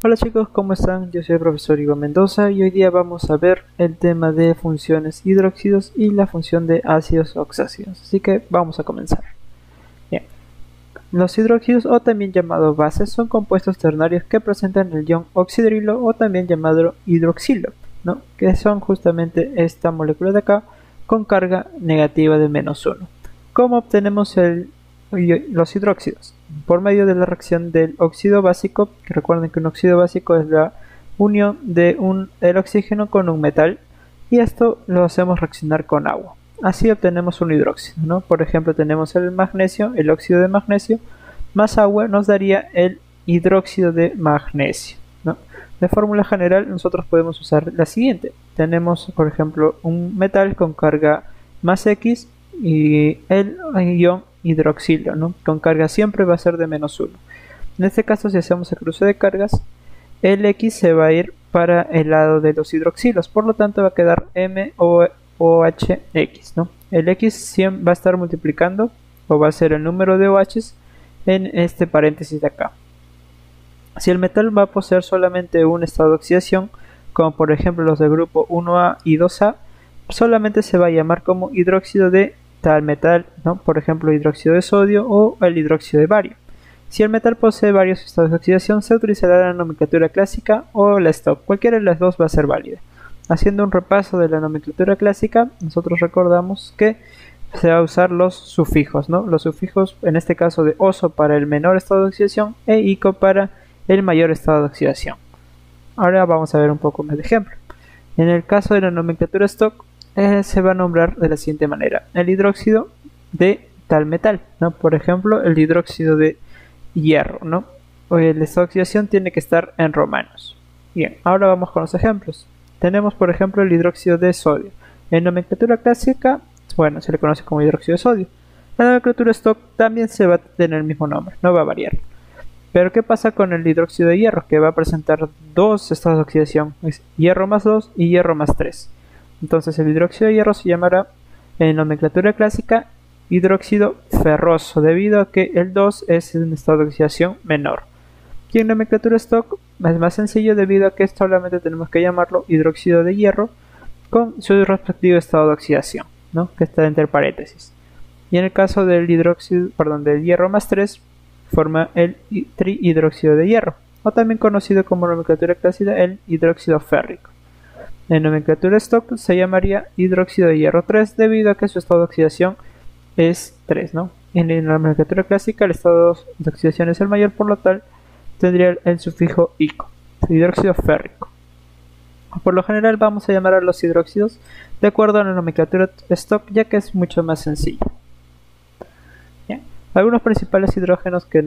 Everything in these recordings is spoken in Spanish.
Hola chicos, ¿cómo están? Yo soy el profesor Igor Mendoza y hoy día vamos a ver el tema de funciones hidróxidos y la función de ácidos oxácidos. Así que vamos a comenzar. Bien. Los hidróxidos, o también llamados bases, son compuestos ternarios que presentan el ion oxidrilo o también llamado hidroxilo, ¿no? Que son justamente esta molécula de acá con carga negativa de -1. ¿Cómo obtenemos los hidróxidos? Por medio de la reacción del óxido básico, que recuerden que un óxido básico es la unión de el oxígeno con un metal, y esto lo hacemos reaccionar con agua. Así obtenemos un hidróxido, ¿no? Por ejemplo, tenemos el magnesio, el óxido de magnesio, más agua nos daría el hidróxido de magnesio, ¿no? De fórmula general nosotros podemos usar la siguiente. Tenemos, por ejemplo, un metal con carga más X y el ion hidroxilo, ¿no? Con carga siempre va a ser de -1. En este caso, si hacemos el cruce de cargas, el X se va a ir para el lado de los hidroxilos, por lo tanto va a quedar MOHX, ¿no? El X va a estar multiplicando, o va a ser el número de OHs en este paréntesis de acá. Si el metal va a poseer solamente un estado de oxidación, como por ejemplo los del grupo 1A y 2A, solamente se va a llamar como hidróxido de tal metal, ¿no? Por ejemplo, hidróxido de sodio o el hidróxido de bario. Si el metal posee varios estados de oxidación, se utilizará la nomenclatura clásica o la stop. Cualquiera de las dos va a ser válida. Haciendo un repaso de la nomenclatura clásica, nosotros recordamos que se va a usar los sufijos, ¿no? Los sufijos, en este caso de oso para el menor estado de oxidación e ico para el mayor estado de oxidación. Ahora vamos a ver un poco más de ejemplo. En el caso de la nomenclatura stock, se va a nombrar de la siguiente manera: el hidróxido de tal metal, ¿no? Por ejemplo, el hidróxido de hierro, ¿no? O el estado de oxidación tiene que estar en romanos. Bien, ahora vamos con los ejemplos. Tenemos, por ejemplo, el hidróxido de sodio. En nomenclatura clásica, bueno, se le conoce como hidróxido de sodio. La nomenclatura stock también se va a tener el mismo nombre, no va a variar. Pero ¿qué pasa con el hidróxido de hierro? Que va a presentar dos estados de oxidación: es hierro más 2 y hierro más 3. Entonces el hidróxido de hierro se llamará en nomenclatura clásica hidróxido ferroso, debido a que el 2 es un estado de oxidación menor. Y en nomenclatura stock es más sencillo, debido a que solamente tenemos que llamarlo hidróxido de hierro con su respectivo estado de oxidación, ¿no? Que está entre paréntesis. Y en el caso del del hierro más 3, forma el trihidróxido de hierro, o también conocido como nomenclatura clásica el hidróxido férrico. En nomenclatura stock se llamaría hidróxido de hierro 3, debido a que su estado de oxidación es 3, ¿no? En la nomenclatura clásica el estado de oxidación es el mayor, por lo tal tendría el sufijo ico, hidróxido férrico. Por lo general vamos a llamar a los hidróxidos de acuerdo a la nomenclatura stock, ya que es mucho más sencillo. Bien. Algunos principales hidróxidos que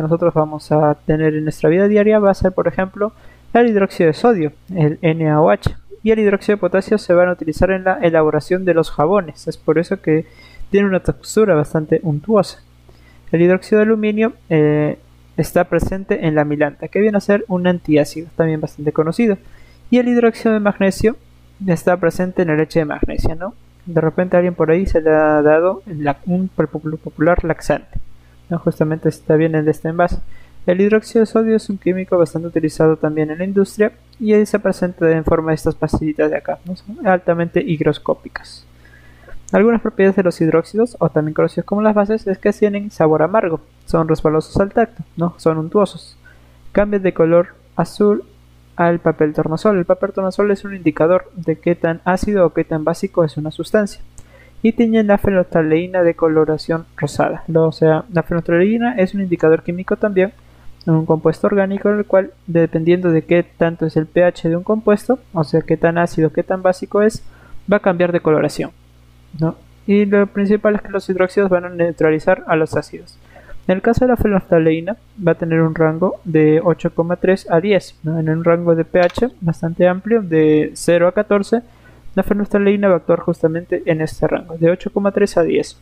nosotros vamos a tener en nuestra vida diaria va a ser, por ejemplo, el hidróxido de sodio, el NaOH, y el hidróxido de potasio se van a utilizar en la elaboración de los jabones. Es por eso que tiene una textura bastante untuosa. El hidróxido de aluminio está presente en la amilanta, que viene a ser un antiácido, también bastante conocido. Y el hidróxido de magnesio está presente en la leche de magnesia, ¿no? De repente a alguien por ahí se le ha dado un popular laxante, ¿no? Justamente está bien en este envase. El hidróxido de sodio es un químico bastante utilizado también en la industria, y ahí se presenta en forma de estas pastillitas de acá, ¿no? Son altamente higroscópicas. Algunas propiedades de los hidróxidos, o también conocidos como las bases, es que tienen sabor amargo, son resbalosos al tacto, ¿no? Son untuosos, cambian de color azul al papel tornasol. El papel tornasol es un indicador de qué tan ácido o qué tan básico es una sustancia, y tiñen la fenolftaleína de coloración rosada. O sea, la fenolftaleína es un indicador químico también, un compuesto orgánico, en el cual, dependiendo de qué tanto es el pH de un compuesto, o sea, qué tan ácido, qué tan básico es, va a cambiar de coloración, ¿no? Y lo principal es que los hidróxidos van a neutralizar a los ácidos. En el caso de la fenolftaleína, va a tener un rango de 8,3 a 10, ¿no? En un rango de pH bastante amplio, de 0 a 14, la fenolftaleína va a actuar justamente en este rango, de 8,3 a 10.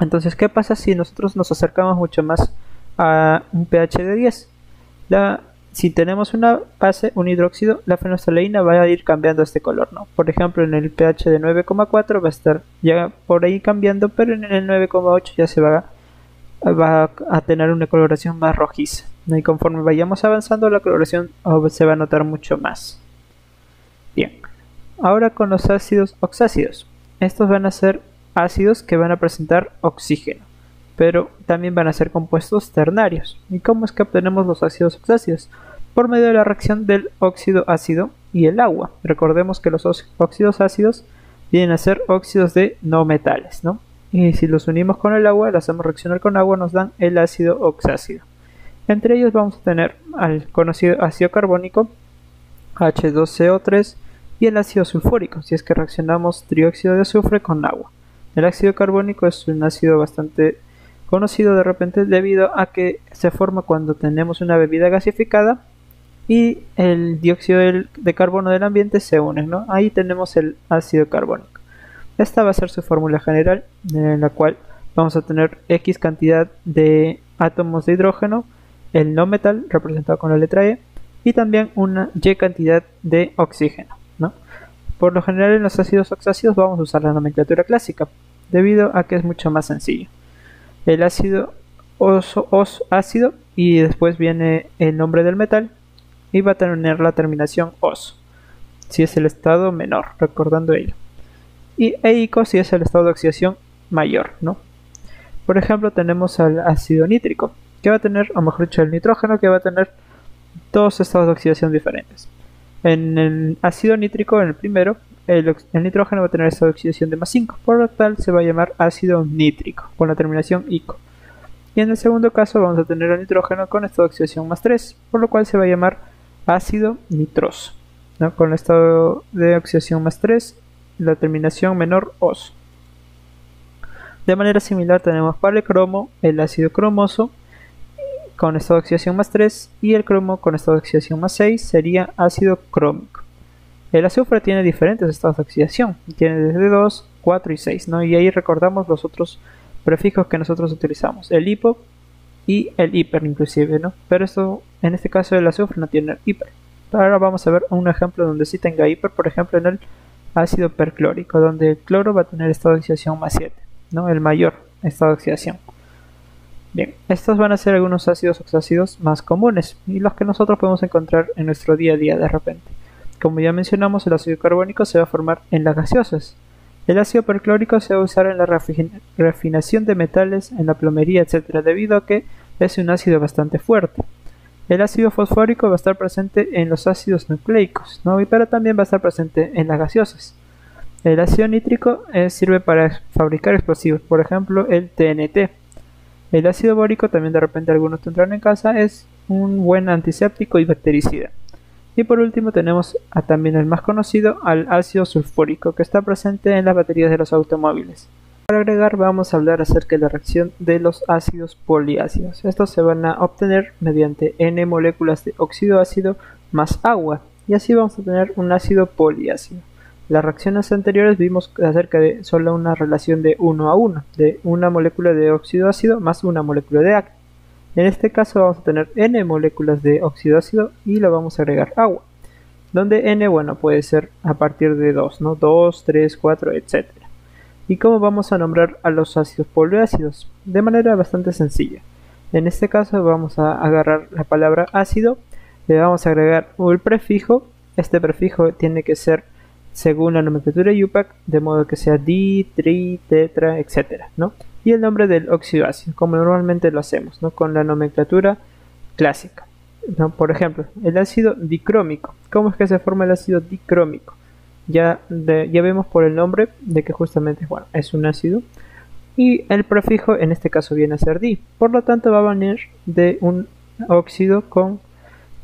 Entonces, ¿qué pasa si nosotros nos acercamos mucho más a un pH de 10? Si tenemos una base, un hidróxido, la fenolftaleína va a ir cambiando este color, ¿no? Por ejemplo, en el pH de 9,4 va a estar ya por ahí cambiando, pero en el 9,8 ya va a tener una coloración más rojiza. Y conforme vayamos avanzando, la coloración se va a notar mucho más. Bien, ahora con los ácidos oxácidos. Estos van a ser ácidos que van a presentar oxígeno, pero también van a ser compuestos ternarios. ¿Y cómo es que obtenemos los ácidos oxácidos? Por medio de la reacción del óxido ácido y el agua. Recordemos que los óxidos ácidos vienen a ser óxidos de no metales, ¿no? Y si los unimos con el agua, lo hacemos reaccionar con agua, nos dan el ácido oxácido. Entre ellos vamos a tener al conocido ácido carbónico, H2CO3, y el ácido sulfúrico, si es que reaccionamos trióxido de azufre con agua. El ácido carbónico es un ácido bastante conocido de repente debido a que se forma cuando tenemos una bebida gasificada y el dióxido de carbono del ambiente se unen, ¿no? Ahí tenemos el ácido carbónico. Esta va a ser su fórmula general, en la cual vamos a tener X cantidad de átomos de hidrógeno, el no metal representado con la letra E, y también una Y cantidad de oxígeno, ¿no? Por lo general en los ácidos oxácidos vamos a usar la nomenclatura clásica, debido a que es mucho más sencillo. El ácido ácido y después viene el nombre del metal y va a tener la terminación os, si es el estado menor, recordando ello. Y eico si es el estado de oxidación mayor, ¿no? Por ejemplo, tenemos al ácido nítrico, que va a tener, o mejor dicho, el nitrógeno, que va a tener dos estados de oxidación diferentes. En el ácido nítrico, en el primero, el nitrógeno va a tener estado de oxidación de +5, por lo tal se va a llamar ácido nítrico, con la terminación ico. Y en el segundo caso vamos a tener el nitrógeno con estado de oxidación +3, por lo cual se va a llamar ácido nitroso, ¿no? Con el estado de oxidación +3, la terminación menor os. De manera similar tenemos para el cromo el ácido cromoso con estado de oxidación +3 y el cromo con estado de oxidación +6 sería ácido crómico. El azufre tiene diferentes estados de oxidación, tiene desde 2, 4 y 6, ¿no? Y ahí recordamos los otros prefijos que nosotros utilizamos, el hipo y el hiper inclusive, ¿no? Pero esto, en este caso el azufre no tiene hiper. Ahora vamos a ver un ejemplo donde sí tenga hiper, por ejemplo en el ácido perclórico, donde el cloro va a tener estado de oxidación +7, ¿no? El mayor estado de oxidación. Bien, estos van a ser algunos ácidos oxácidos más comunes y los que nosotros podemos encontrar en nuestro día a día de repente. Como ya mencionamos, el ácido carbónico se va a formar en las gaseosas. El ácido perclórico se va a usar en la refinación de metales, en la plomería, etc., debido a que es un ácido bastante fuerte. El ácido fosfórico va a estar presente en los ácidos nucleicos, ¿no? Pero también va a estar presente en las gaseosas. El ácido nítrico sirve para fabricar explosivos, por ejemplo el TNT. El ácido bórico, también de repente algunos tendrán en casa, es un buen antiséptico y bactericida. Y por último tenemos también el más conocido, al ácido sulfúrico, que está presente en las baterías de los automóviles. Para agregar vamos a hablar acerca de la reacción de los ácidos poliácidos. Estos se van a obtener mediante N moléculas de óxido ácido más agua, y así vamos a tener un ácido poliácido. Las reacciones anteriores vimos acerca de solo una relación de 1 a 1, de una molécula de óxido ácido más una molécula de agua. En este caso vamos a tener N moléculas de óxido ácido y le vamos a agregar agua, donde N, bueno, puede ser a partir de 2, ¿no? 2, 3, 4, etc. ¿Y cómo vamos a nombrar a los ácidos poliácidos? De manera bastante sencilla. En este caso vamos a agarrar la palabra ácido, le vamos a agregar un prefijo. Este prefijo tiene que ser según la nomenclatura IUPAC, de modo que sea di, tri, tetra, etc., ¿no? Y el nombre del óxido ácido, como normalmente lo hacemos, ¿no? Con la nomenclatura clásica, ¿no? Por ejemplo, el ácido dicrómico. ¿Cómo es que se forma el ácido dicrómico? Ya vemos por el nombre de que justamente, bueno, es un ácido. Y el prefijo en este caso viene a ser di. Por lo tanto va a venir de un óxido con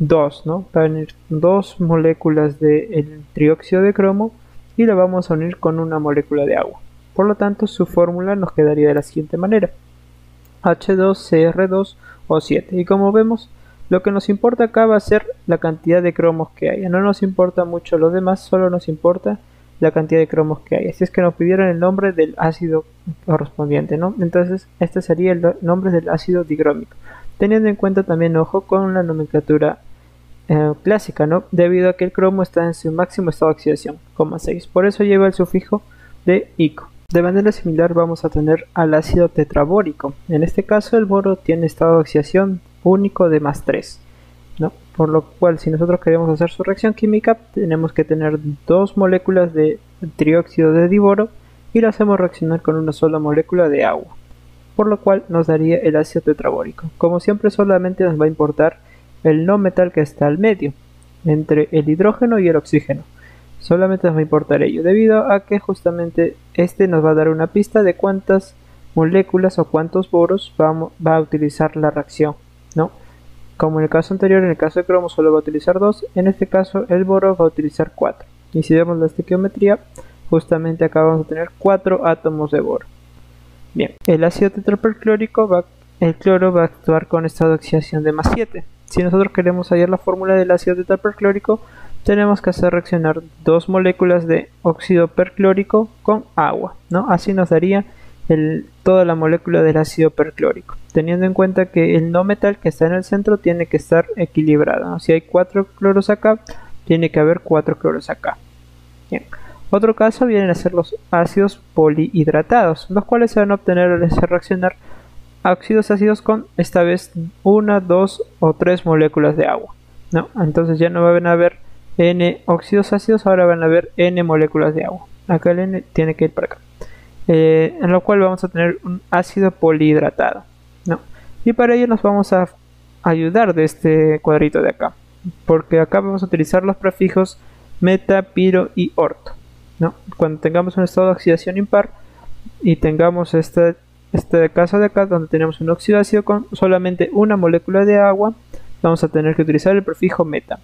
2, ¿no? Va a venir 2 moléculas del trióxido de cromo y lo vamos a unir con una molécula de agua. Por lo tanto, su fórmula nos quedaría de la siguiente manera: H2Cr2O7. Y como vemos, lo que nos importa acá va a ser la cantidad de cromos que haya. No nos importa mucho lo demás, solo nos importa la cantidad de cromos que hay. Así es que nos pidieron el nombre del ácido correspondiente, ¿no? Entonces, este sería el nombre del ácido digrómico. Teniendo en cuenta también, ojo, con la nomenclatura clásica, ¿no? Debido a que el cromo está en su máximo estado de oxidación, 6. Por eso lleva el sufijo de ico. De manera similar vamos a tener al ácido tetrabórico. En este caso el boro tiene estado de oxidación único de +3, ¿no? Por lo cual, si nosotros queremos hacer su reacción química, tenemos que tener dos moléculas de trióxido de diboro y lo hacemos reaccionar con una sola molécula de agua, por lo cual nos daría el ácido tetrabórico. Como siempre, solamente nos va a importar el no metal que está al medio, entre el hidrógeno y el oxígeno. Solamente nos va a importar ello, debido a que justamente este nos va a dar una pista de cuántas moléculas o cuántos boros va a utilizar la reacción, ¿no? Como en el caso anterior, en el caso de cromo solo va a utilizar 2, en este caso el boro va a utilizar 4. Y si vemos la estequiometría, justamente acá vamos a tener 4 átomos de boro. Bien, el ácido tetraperclórico el cloro va a actuar con estado de oxidación de +7. Si nosotros queremos hallar la fórmula del ácido tetraperclórico, tenemos que hacer reaccionar dos moléculas de óxido perclórico con agua, ¿no? Así nos daría toda la molécula del ácido perclórico, teniendo en cuenta que el no metal que está en el centro tiene que estar equilibrado, ¿no? Si hay 4 cloros acá, tiene que haber 4 cloros acá. Bien. Otro caso vienen a ser los ácidos polihidratados, los cuales se van a obtener al hacer reaccionar óxidos ácidos con esta vez 1, 2 o 3 moléculas de agua, ¿no? Entonces ya no van a haber N óxidos ácidos, ahora van a haber N moléculas de agua. Acá el N tiene que ir para acá. En lo cual vamos a tener un ácido polihidratado, ¿no? Y para ello nos vamos a ayudar de este cuadrito de acá, porque acá vamos a utilizar los prefijos meta, piro y orto, ¿no? Cuando tengamos un estado de oxidación impar y tengamos este caso de acá donde tenemos un óxido ácido con solamente una molécula de agua, vamos a tener que utilizar el prefijo meta.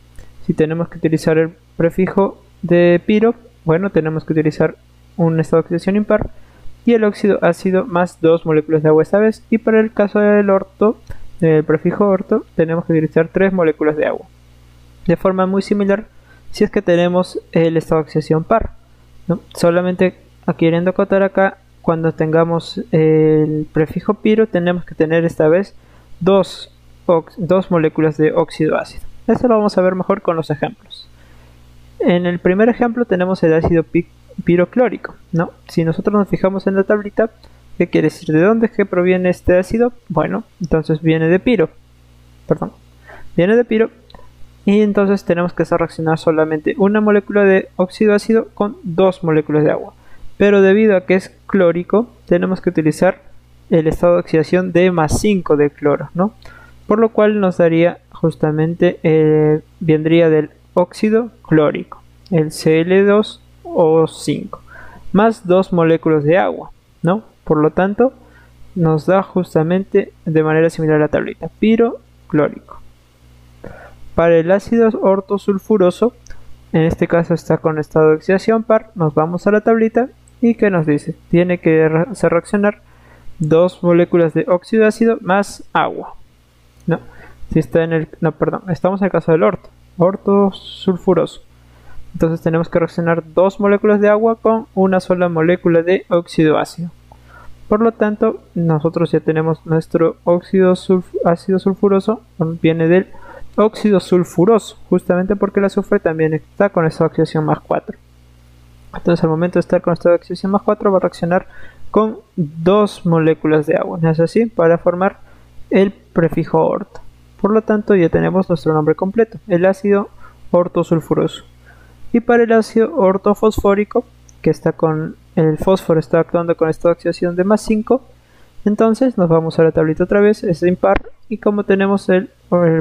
Si tenemos que utilizar el prefijo de piro, bueno, tenemos que utilizar un estado de oxidación impar y el óxido ácido más 2 moléculas de agua esta vez. Y para el caso del orto, del prefijo orto, tenemos que utilizar 3 moléculas de agua. De forma muy similar si es que tenemos el estado de oxidación par, ¿no? Solamente queriendo acotar acá, cuando tengamos el prefijo piro, tenemos que tener esta vez 2 moléculas de óxido ácido. Esto lo vamos a ver mejor con los ejemplos. En el primer ejemplo tenemos el ácido piroclórico, ¿no? Si nosotros nos fijamos en la tablita, ¿qué quiere decir? ¿De dónde es que proviene este ácido? Bueno, entonces viene de piro. Y entonces tenemos que hacer reaccionar solamente una molécula de óxido ácido con 2 moléculas de agua. Pero debido a que es clórico, tenemos que utilizar el estado de oxidación de +5 de cloro, ¿no? Por lo cual nos daría justamente, vendría del óxido clórico, el Cl2O5, más 2 moléculas de agua, ¿no? Por lo tanto, nos da justamente de manera similar a la tablita, piroclórico. Para el ácido ortosulfuroso, en este caso está con estado de oxidación par, nos vamos a la tablita y ¿qué nos dice? Tiene que hacer reaccionar 2 moléculas de óxido ácido más agua, ¿no? Si está estamos en el caso del ortosulfuroso. Entonces tenemos que reaccionar 2 moléculas de agua con una sola molécula de óxido ácido. Por lo tanto, nosotros ya tenemos nuestro ácido sulfuroso, viene del óxido sulfuroso, justamente porque el azufre también está con esta oxidación +4. Entonces al momento de estar con esta oxidación +4 va a reaccionar con 2 moléculas de agua, ¿no es así? Para formar el prefijo orto. Por lo tanto ya tenemos nuestro nombre completo, el ácido ortosulfuroso. Y para el ácido ortofosfórico, que está con el fósforo está actuando con esta oxidación de +5, entonces nos vamos a la tablita otra vez, es impar, y como tenemos el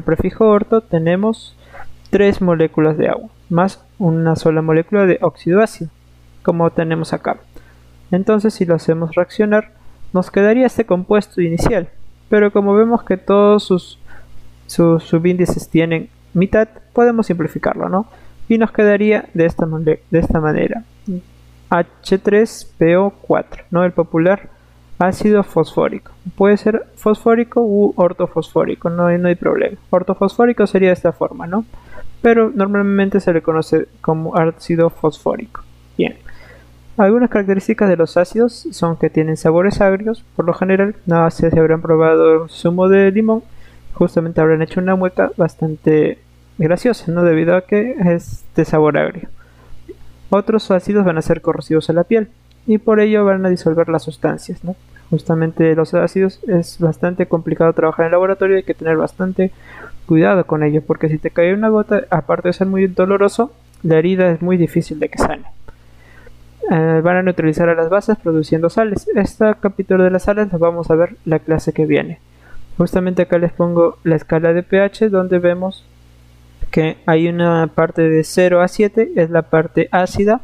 prefijo orto, tenemos 3 moléculas de agua, más una sola molécula de óxido ácido, como tenemos acá. Entonces si lo hacemos reaccionar, nos quedaría este compuesto inicial, pero como vemos que todos sus subíndices tienen mitad, podemos simplificarlo, ¿no? Y nos quedaría de esta manera, H3PO4, ¿no? El popular ácido fosfórico. Puede ser fosfórico u ortofosfórico, no hay problema. Ortofosfórico sería de esta forma, ¿no? Pero normalmente se le conoce como ácido fosfórico. Bien. Algunas características de los ácidos son que tienen sabores agrios. Por lo general, no sé si habrán probado zumo de limón, justamente habrán hecho una mueca bastante graciosa, ¿no? Debido a que es de sabor agrio. Otros ácidos van a ser corrosivos a la piel y por ello van a disolver las sustancias, ¿no? Justamente los ácidos es bastante complicado trabajar en el laboratorio, hay que tener bastante cuidado con ello, porque si te cae una gota, aparte de ser muy doloroso, la herida es muy difícil de que sane. Van a neutralizar a las bases produciendo sales. Este capítulo de las sales lo vamos a ver la clase que viene. Justamente acá les pongo la escala de pH, donde vemos que hay una parte de 0 a 7 es la parte ácida,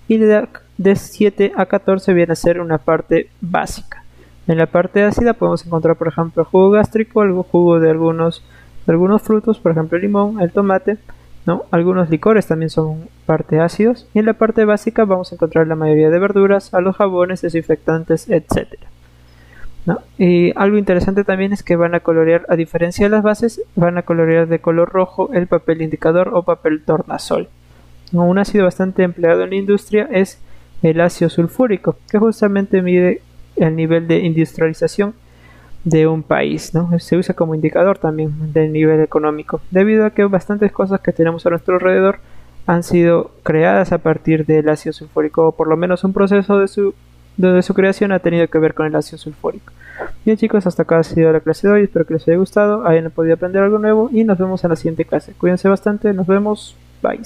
y de 7 a 14 viene a ser una parte básica. En la parte ácida podemos encontrar, por ejemplo, jugo gástrico, el jugo de algunos frutos, por ejemplo el limón, el tomate, ¿no? Algunos licores también son parte ácidos, y en la parte básica vamos a encontrar la mayoría de verduras, a los jabones, desinfectantes, etcétera, ¿no? Y algo interesante también es que van a colorear, a diferencia de las bases, van a colorear de color rojo el papel indicador o papel tornasol. Un ácido bastante empleado en la industria es el ácido sulfúrico, que justamente mide el nivel de industrialización de un país, ¿no? Se usa como indicador también del nivel económico, debido a que bastantes cosas que tenemos a nuestro alrededor han sido creadas a partir del ácido sulfúrico, o por lo menos un proceso de su creación ha tenido que ver con el ácido sulfúrico. Bien chicos, hasta acá ha sido la clase de hoy, espero que les haya gustado, hayan podido aprender algo nuevo y nos vemos en la siguiente clase. Cuídense bastante, nos vemos, bye.